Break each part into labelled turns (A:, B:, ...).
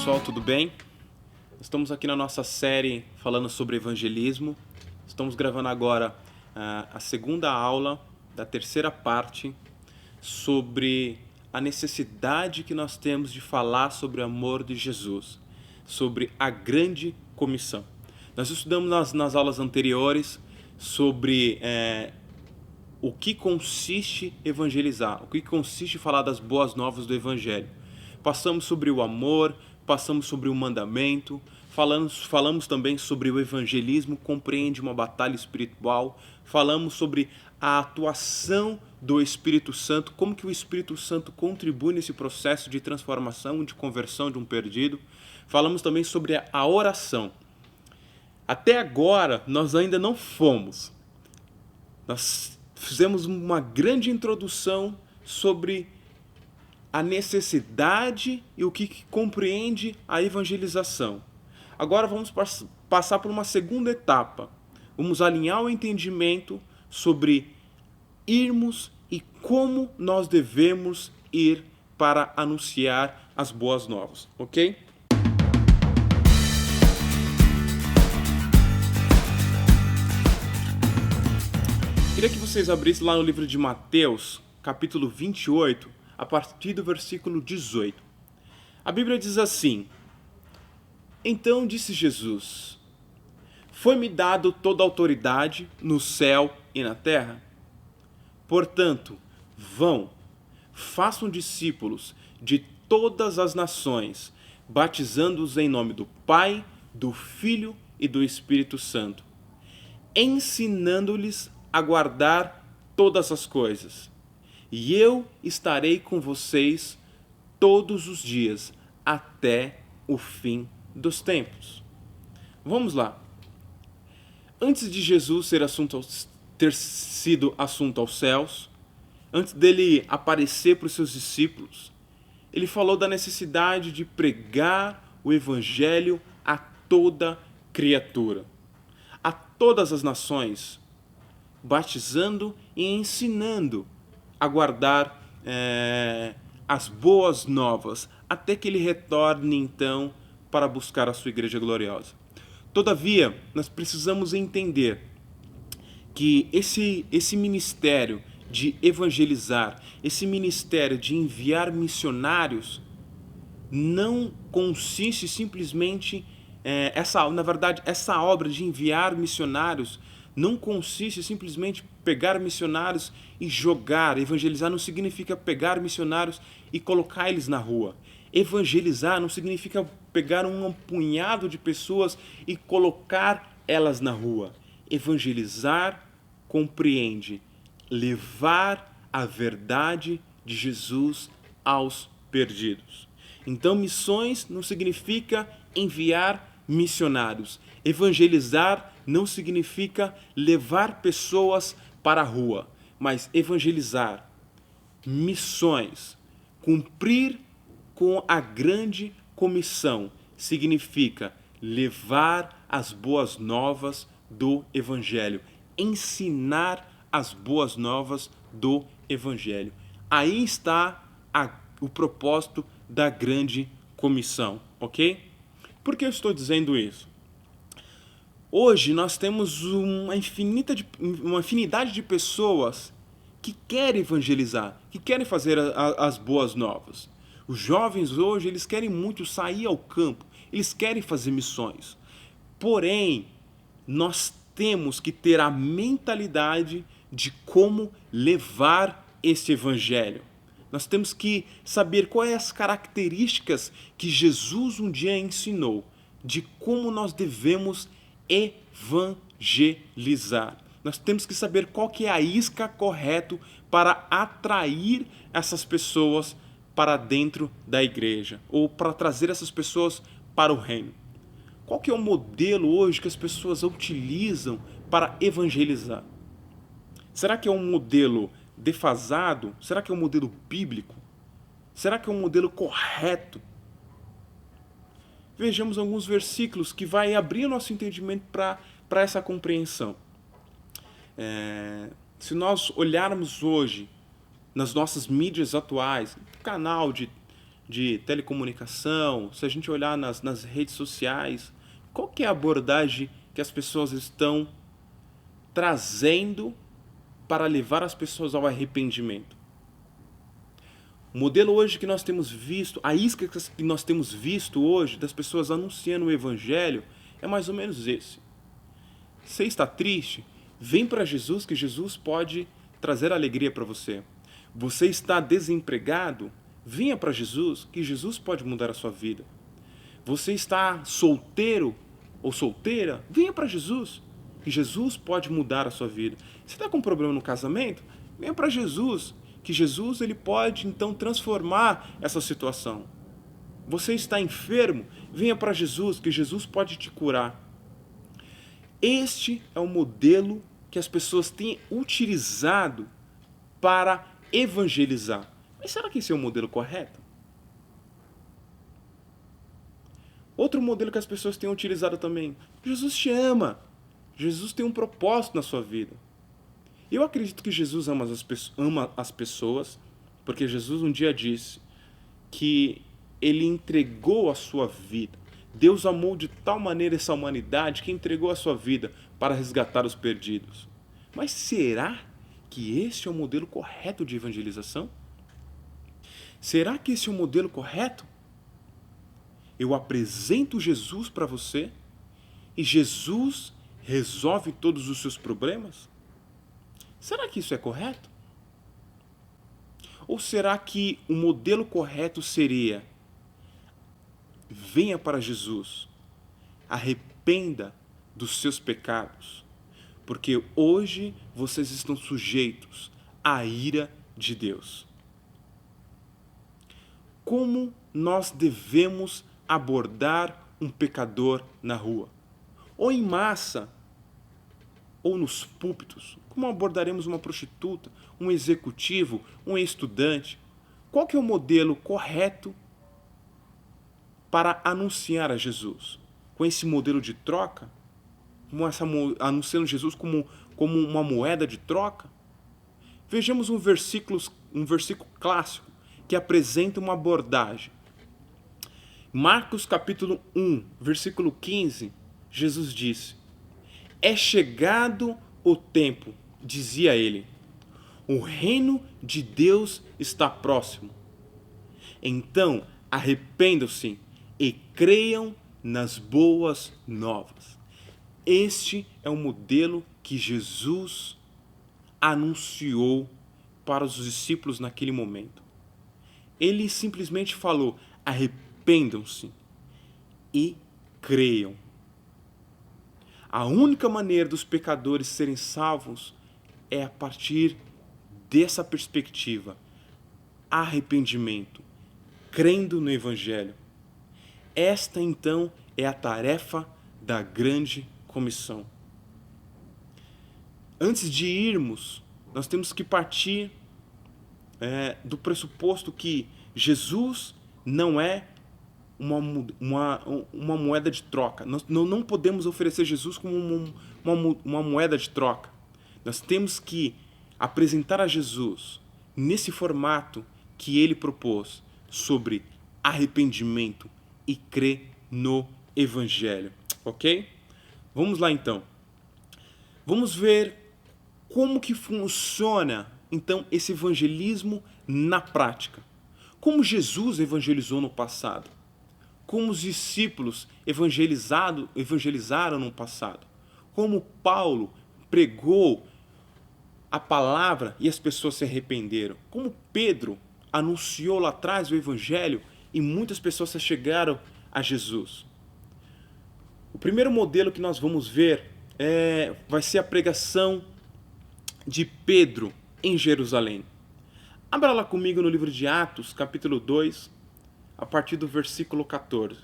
A: pessoal, tudo bem? Estamos aqui na nossa série falando sobre evangelismo. Estamos gravando agora a segunda aula da terceira parte sobre a necessidade que nós temos de falar sobre o amor de Jesus, sobre a grande comissão. Nós estudamos nas aulas anteriores sobre o que consiste evangelizar, o que consiste falar das boas novas do evangelho. Passamos sobre o amor, passamos sobre o mandamento, falamos também sobre o evangelismo, compreende uma batalha espiritual, falamos sobre a atuação do Espírito Santo, como que o Espírito Santo contribui nesse processo de transformação, de conversão de um perdido. Falamos também sobre a oração. Até agora, nós ainda não fomos. Nós fizemos uma grande introdução sobre a necessidade e o que compreende a evangelização. Agora vamos passar por uma segunda etapa. Vamos alinhar o entendimento sobre irmos e como nós devemos ir para anunciar as boas novas, ok? Queria que vocês abrissem lá no livro de Mateus, capítulo 28, a partir do versículo 18. A Bíblia diz assim: Então disse Jesus: Foi-me dado toda a autoridade no céu e na terra. Portanto, vão, façam discípulos de todas as nações, batizando-os em nome do Pai, do Filho e do Espírito Santo, ensinando-lhes a guardar todas as coisas. E eu estarei com vocês todos os dias, até o fim dos tempos. Vamos lá. Antes de Jesus ter sido assunto aos céus, antes dele aparecer para os seus discípulos, ele falou da necessidade de pregar o evangelho a toda criatura, a todas as nações, batizando e ensinando a guardar as boas novas, até que ele retorne então para buscar a sua igreja gloriosa. Todavia, nós precisamos entender que esse ministério de evangelizar, esse ministério de enviar missionários, não consiste simplesmente, essa obra de enviar missionários não consiste simplesmente pegar missionários e jogar. Evangelizar não significa pegar missionários e colocar eles na rua. Evangelizar não significa pegar um punhado de pessoas e colocar elas na rua. Evangelizar compreende levar a verdade de Jesus aos perdidos. Então, missões não significa enviar missionários. Evangelizar não significa levar pessoas para a rua, mas evangelizar, missões, cumprir com a grande comissão, significa levar as boas novas do Evangelho, ensinar as boas novas do Evangelho. Aí está o propósito da grande comissão, ok? Por que eu estou dizendo isso? Hoje nós temos uma infinidade de pessoas que querem evangelizar, que querem fazer as boas novas. Os jovens hoje, eles querem muito sair ao campo, eles querem fazer missões. Porém, nós temos que ter a mentalidade de como levar este evangelho. Nós temos que saber quais as características que Jesus um dia ensinou de como nós devemos evangelizar. Nós temos que saber qual que é a isca correta para atrair essas pessoas para dentro da igreja, ou para trazer essas pessoas para o reino. Qual que é o modelo hoje que as pessoas utilizam para evangelizar? Será que é um modelo defasado? Será que é um modelo bíblico? Será que é um modelo correto? Vejamos alguns versículos que vai abrir o nosso entendimento para essa compreensão. Se nós olharmos hoje nas nossas mídias atuais, canal de de telecomunicação, se a gente olhar nas redes sociais, qual que é a abordagem que as pessoas estão trazendo para levar as pessoas ao arrependimento? O modelo hoje que nós temos visto, a isca que nós temos visto hoje das pessoas anunciando o evangelho é mais ou menos esse. Você está triste? Vem para Jesus, que Jesus pode trazer alegria para você. Você está desempregado? Venha para Jesus, que Jesus pode mudar a sua vida. Você está solteiro ou solteira? Venha para Jesus, que Jesus pode mudar a sua vida. Você está com um problema no casamento? Venha para Jesus, que Jesus ele pode então transformar essa situação. Você está enfermo? Venha para Jesus, que Jesus pode te curar. Este é o modelo que as pessoas têm utilizado para evangelizar. Mas será que esse é o modelo correto? Outro modelo que as pessoas têm utilizado também. Jesus te ama. Jesus tem um propósito na sua vida. Eu acredito que Jesus ama as pessoas, porque Jesus um dia disse que ele entregou a sua vida. Deus amou de tal maneira essa humanidade que entregou a sua vida para resgatar os perdidos. Mas será que esse é o modelo correto de evangelização? Será que esse é o modelo correto? Eu apresento Jesus para você e Jesus resolve todos os seus problemas? Será que isso é correto? Ou será que o modelo correto seria: venha para Jesus, arrependa dos seus pecados, porque hoje vocês estão sujeitos à ira de Deus? Como nós devemos abordar um pecador na rua? Ou em massa, ou nos púlpitos? Como abordaremos uma prostituta, um executivo, um estudante? Qual que é o modelo correto para anunciar a Jesus? Com esse modelo de troca? Anunciando Jesus como uma moeda de troca? Vejamos um versículo clássico que apresenta uma abordagem. Marcos capítulo 1, versículo 15, Jesus disse: é chegado o tempo, dizia ele, o reino de Deus está próximo. Então arrependam-se e creiam nas boas novas. Este é o modelo que Jesus anunciou para os discípulos naquele momento. Ele simplesmente falou: arrependam-se e creiam. A única maneira dos pecadores serem salvos é a partir dessa perspectiva: arrependimento, crendo no Evangelho. Esta, então, é a tarefa da grande comissão. Antes de irmos, nós temos que partir do pressuposto que Jesus não é uma moeda de troca. Nós não podemos oferecer Jesus como uma moeda de troca. Nós temos que apresentar a Jesus nesse formato que ele propôs, sobre arrependimento e crer no Evangelho. Ok? Vamos lá então. Vamos ver como que funciona então esse evangelismo na prática. Como Jesus evangelizou no passado. Como os discípulos evangelizaram no passado. Como Paulo pregou a palavra e as pessoas se arrependeram. Como Pedro anunciou lá atrás o evangelho e muitas pessoas se chegaram a Jesus. O primeiro modelo que nós vamos ver vai ser a pregação de Pedro em Jerusalém. Abra lá comigo no livro de Atos, capítulo 2, a partir do versículo 14.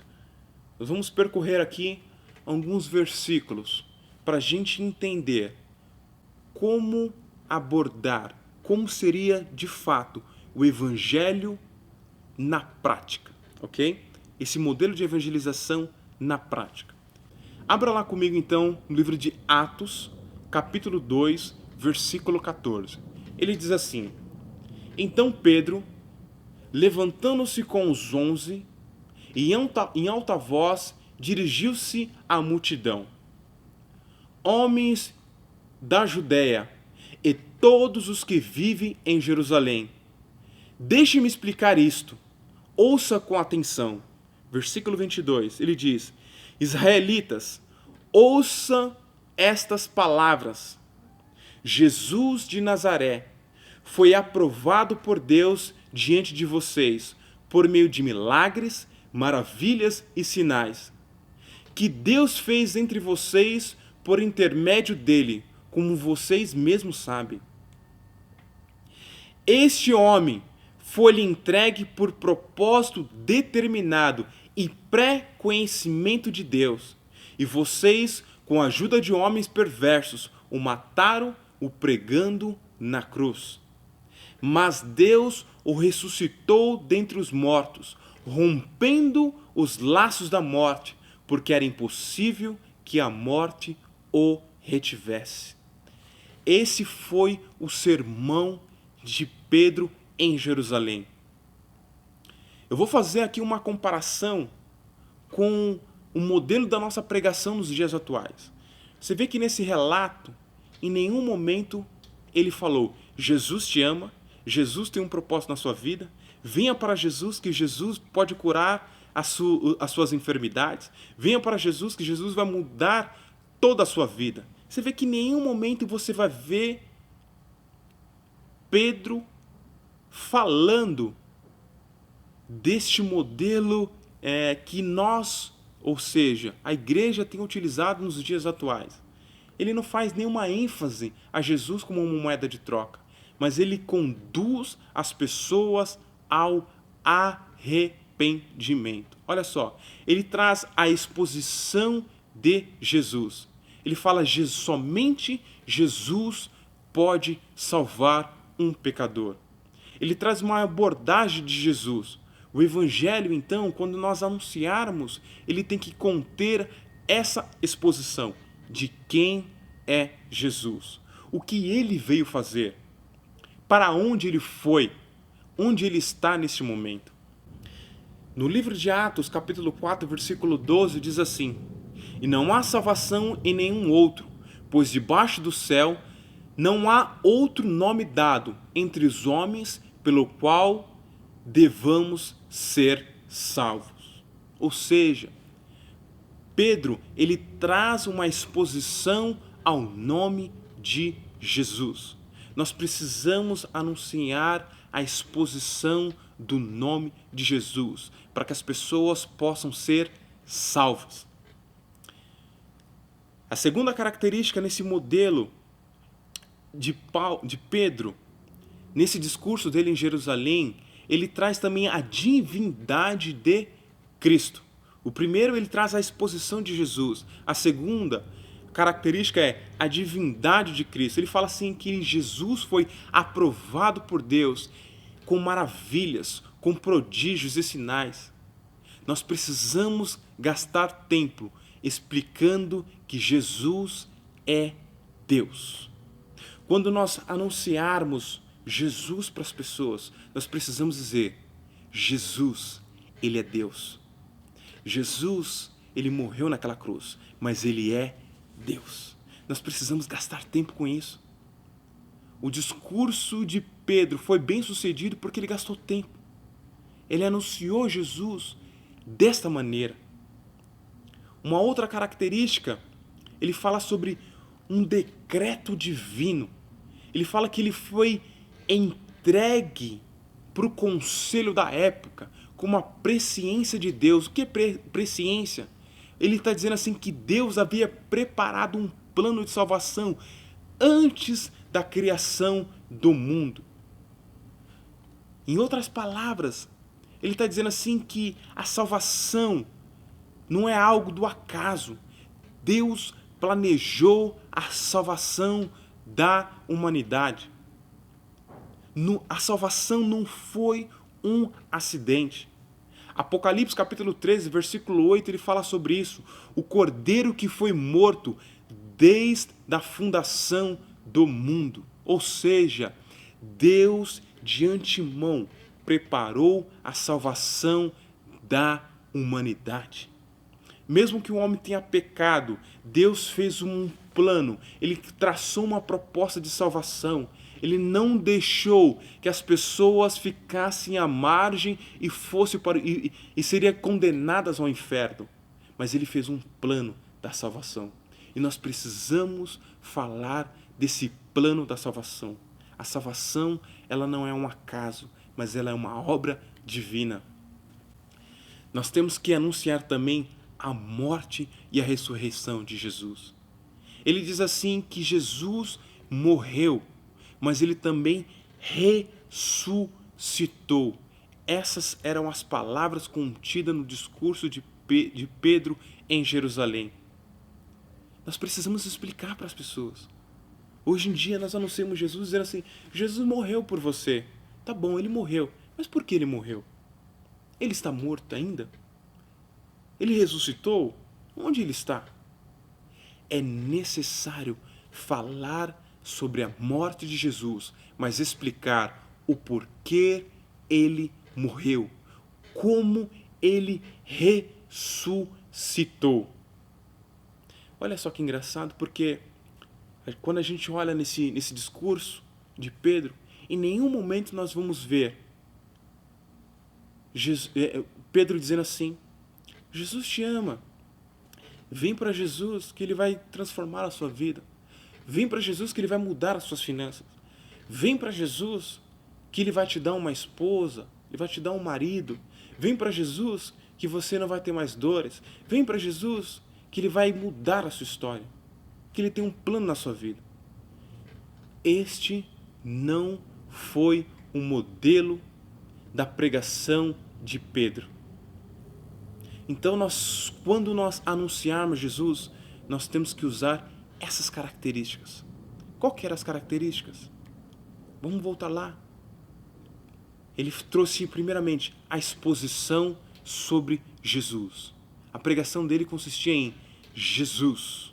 A: Nós vamos percorrer aqui alguns versículos para a gente entender como abordar, como seria de fato o evangelho na prática, ok? Esse modelo de evangelização na prática. Abra lá comigo então no livro de Atos, capítulo 2, versículo 14. Ele diz assim: então Pedro, levantando-se com os 11, e em alta voz dirigiu-se à multidão: Homens da Judéia e todos os que vivem em Jerusalém, deixe-me explicar isto. Ouça com atenção. Versículo 22, ele diz: Israelitas, ouçam estas palavras. Jesus de Nazaré foi aprovado por Deus diante de vocês, por meio de milagres, maravilhas e sinais, que Deus fez entre vocês por intermédio dele, como vocês mesmos sabem. Este homem foi-lhe entregue por propósito determinado e pré-conhecimento de Deus, e vocês, com a ajuda de homens perversos, o mataram, o pregando na cruz. Mas Deus o ressuscitou dentre os mortos, rompendo os laços da morte, porque era impossível que a morte o retivesse. Esse foi o sermão de Pedro em Jerusalém. Eu vou fazer aqui uma comparação com o modelo da nossa pregação nos dias atuais. Você vê que nesse relato, em nenhum momento ele falou: Jesus te ama, Jesus tem um propósito na sua vida, venha para Jesus que Jesus pode curar as suas enfermidades, venha para Jesus que Jesus vai mudar toda a sua vida. Você vê que em nenhum momento você vai ver Pedro falando deste modelo que nós, ou seja, a igreja tem utilizado nos dias atuais. Ele não faz nenhuma ênfase a Jesus como uma moeda de troca, mas ele conduz as pessoas ao arrependimento. Olha só, ele traz a exposição de Jesus. Ele fala que somente Jesus pode salvar um pecador. Ele traz uma abordagem de Jesus. O evangelho, então, quando nós anunciarmos, ele tem que conter essa exposição de quem é Jesus, o que ele veio fazer, para onde ele foi, onde ele está neste momento. No livro de Atos, capítulo 4, versículo 12, diz assim: E não há salvação em nenhum outro, pois debaixo do céu não há outro nome dado entre os homens pelo qual devamos ser salvos. Ou seja, Pedro, ele traz uma exposição ao nome de Jesus. Nós precisamos anunciar a exposição do nome de Jesus, para que as pessoas possam ser salvas. A segunda característica nesse modelo de Pedro, nesse discurso dele em Jerusalém, ele traz também a divindade de Cristo. O primeiro, ele traz a exposição de Jesus. A segunda característica é a divindade de Cristo. Ele fala assim que Jesus foi aprovado por Deus com maravilhas, com prodígios e sinais. Nós precisamos gastar tempo explicando que Jesus é Deus. Quando nós anunciarmos Jesus para as pessoas, nós precisamos dizer: Jesus, ele é Deus. Jesus, ele morreu naquela cruz, mas ele é Deus. Nós precisamos gastar tempo com isso. O discurso de Pedro foi bem sucedido porque ele gastou tempo. Ele anunciou Jesus desta maneira. Uma outra característica, ele fala sobre um decreto divino. Ele fala que ele foi entregue para o conselho da época com uma presciência de Deus. O que é presciência? Ele está dizendo assim que Deus havia preparado um plano de salvação antes da criação do mundo. Em outras palavras, ele está dizendo assim que a salvação não é algo do acaso. Deus planejou a salvação da humanidade. A salvação não foi um acidente. Apocalipse capítulo 13, versículo 8, ele fala sobre isso. O cordeiro que foi morto desde a fundação do mundo. Ou seja, Deus de antemão preparou a salvação da humanidade. Mesmo que o homem tenha pecado, Deus fez um plano, Ele traçou uma proposta de salvação. Ele não deixou que as pessoas ficassem à margem e seriam condenadas ao inferno. Mas Ele fez um plano da salvação. E nós precisamos falar desse plano da salvação. A salvação, ela não é um acaso, mas ela é uma obra divina. Nós temos que anunciar também a morte e a ressurreição de Jesus. Ele diz assim que Jesus morreu, mas ele também ressuscitou. Essas eram as palavras contidas no discurso de Pedro em Jerusalém. Nós precisamos explicar para as pessoas. Hoje em dia nós anunciamos Jesus dizendo assim: Jesus morreu por você. Tá bom, ele morreu. Mas por que ele morreu? Ele está morto ainda? Ele ressuscitou? Onde ele está? É necessário falar sobre a morte de Jesus, mas explicar o porquê ele morreu, como ele ressuscitou. Olha só que engraçado, porque quando a gente olha nesse discurso de Pedro, em nenhum momento nós vamos ver Pedro dizendo assim: Jesus te ama. Vem para Jesus que Ele vai transformar a sua vida. Vem para Jesus que Ele vai mudar as suas finanças. Vem para Jesus que Ele vai te dar uma esposa, Ele vai te dar um marido. Vem para Jesus que você não vai ter mais dores. Vem para Jesus que Ele vai mudar a sua história. Que Ele tem um plano na sua vida. Este não foi o modelo da pregação de Pedro. Então, quando nós anunciarmos Jesus, nós temos que usar essas características. Qual que eram as características? Vamos voltar lá. Ele trouxe, primeiramente, a exposição sobre Jesus. A pregação dele consistia em Jesus.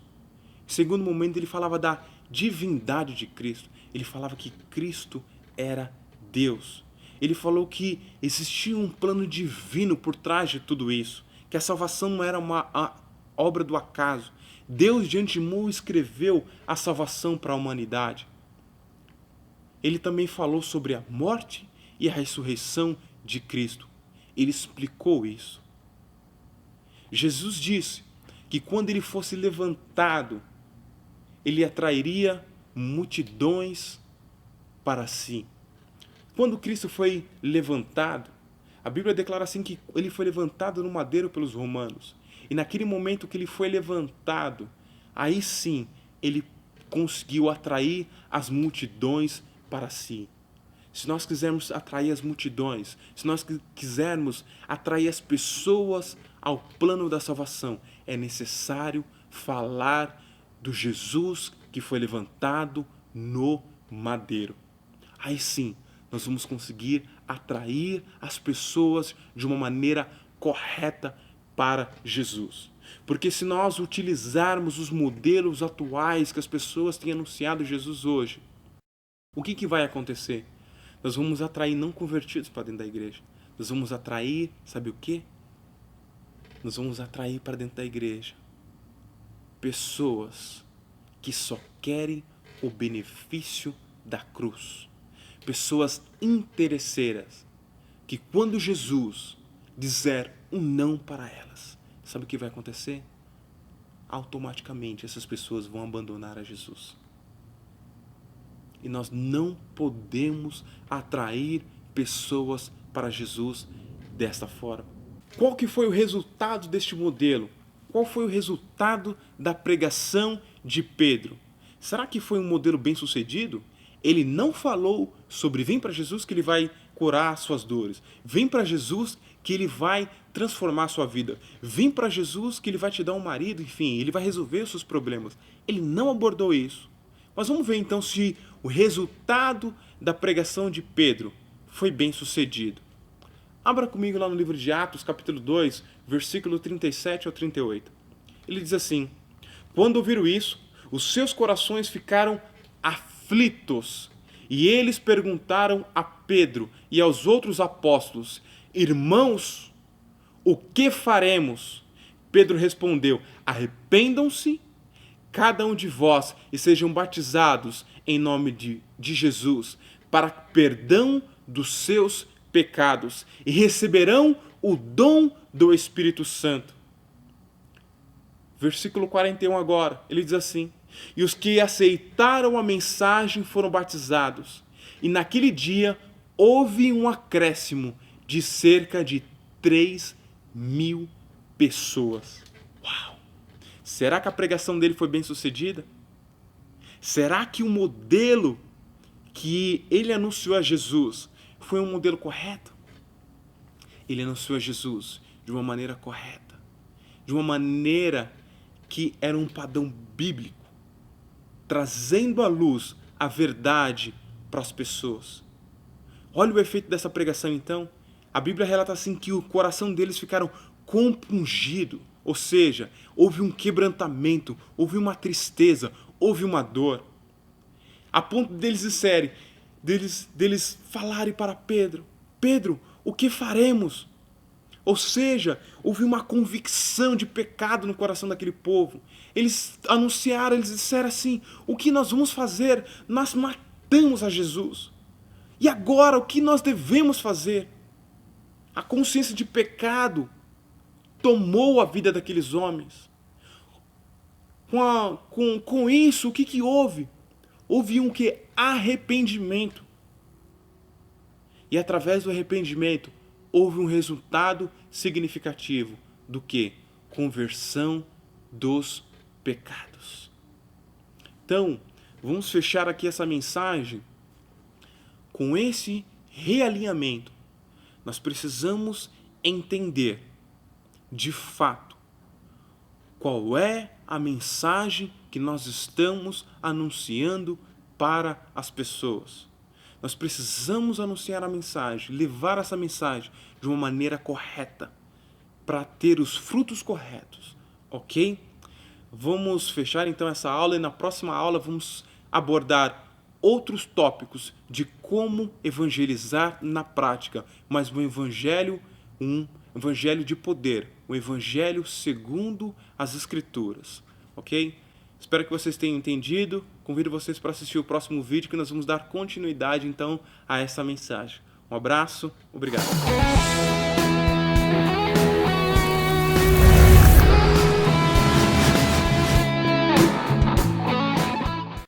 A: Em segundo momento, ele falava da divindade de Cristo. Ele falava que Cristo era Deus. Ele falou que existia um plano divino por trás de tudo isso. Que a salvação não era uma obra do acaso. Deus de antemão escreveu a salvação para a humanidade. Ele também falou sobre a morte e a ressurreição de Cristo. Ele explicou isso. Jesus disse que quando ele fosse levantado, ele atrairia multidões para si. Quando Cristo foi levantado, a Bíblia declara assim que ele foi levantado no madeiro pelos romanos. E naquele momento que ele foi levantado, aí sim ele conseguiu atrair as multidões para si. Se nós quisermos atrair as multidões, se nós quisermos atrair as pessoas ao plano da salvação, é necessário falar do Jesus que foi levantado no madeiro. Aí sim, nós vamos conseguir atrair as pessoas de uma maneira correta para Jesus. Porque se nós utilizarmos os modelos atuais que as pessoas têm anunciado Jesus hoje, o que vai acontecer? Nós vamos atrair não convertidos para dentro da igreja. Nós vamos atrair, sabe o quê? Nós vamos atrair para dentro da igreja pessoas que só querem o benefício da cruz. Pessoas interesseiras, que quando Jesus disser um não para elas, sabe o que vai acontecer? Automaticamente essas pessoas vão abandonar a Jesus. E nós não podemos atrair pessoas para Jesus desta forma. Qual que foi o resultado deste modelo? Qual foi o resultado da pregação de Pedro? Será que foi um modelo bem sucedido? Ele não falou sobre vem para Jesus que ele vai curar as suas dores. Vem para Jesus que ele vai transformar a sua vida. Vem para Jesus que ele vai te dar um marido, enfim, ele vai resolver os seus problemas. Ele não abordou isso. Mas vamos ver então se o resultado da pregação de Pedro foi bem sucedido. Abra comigo lá no livro de Atos, capítulo 2, versículo 37 ao 38. Ele diz assim: quando ouviram isso, os seus corações ficaram aflitos, e eles perguntaram a Pedro e aos outros apóstolos: irmãos, o que faremos? Pedro respondeu: arrependam-se, cada um de vós, e sejam batizados em nome de Jesus, para perdão dos seus pecados, e receberão o dom do Espírito Santo. Versículo 41 agora, ele diz assim: e os que aceitaram a mensagem foram batizados, e naquele dia houve um acréscimo de cerca de 3.000 pessoas. Uau! Será que a pregação dele foi bem sucedida? Será que o modelo que ele anunciou a Jesus foi um modelo correto? Ele anunciou a Jesus de uma maneira correta, de uma maneira que era um padrão bíblico, trazendo à luz a verdade para as pessoas. Olha o efeito dessa pregação então. A Bíblia relata assim que o coração deles ficaram compungido, ou seja, houve um quebrantamento, houve uma tristeza, houve uma dor. A ponto deles falarem para Pedro: Pedro, o que faremos? Ou seja, houve uma convicção de pecado no coração daquele povo. Eles anunciaram, eles disseram assim: o que nós vamos fazer? Nós matamos a Jesus. E agora, o que nós devemos fazer? A consciência de pecado tomou a vida daqueles homens. Com isso, o que houve? Houve um que? Arrependimento. E através do arrependimento, houve um resultado significativo do que? Conversão dos pecados. Então, vamos fechar aqui essa mensagem com esse realinhamento. Nós precisamos entender, de fato, qual é a mensagem que nós estamos anunciando para as pessoas. Nós precisamos anunciar a mensagem, levar essa mensagem de uma maneira correta, para ter os frutos corretos, ok? Vamos fechar então essa aula e na próxima aula vamos abordar outros tópicos de como evangelizar na prática, mas um evangelho de poder, um evangelho segundo as Escrituras, ok? Espero que vocês tenham entendido. Convido vocês para assistir o próximo vídeo que nós vamos dar continuidade então a essa mensagem. Um abraço, obrigado.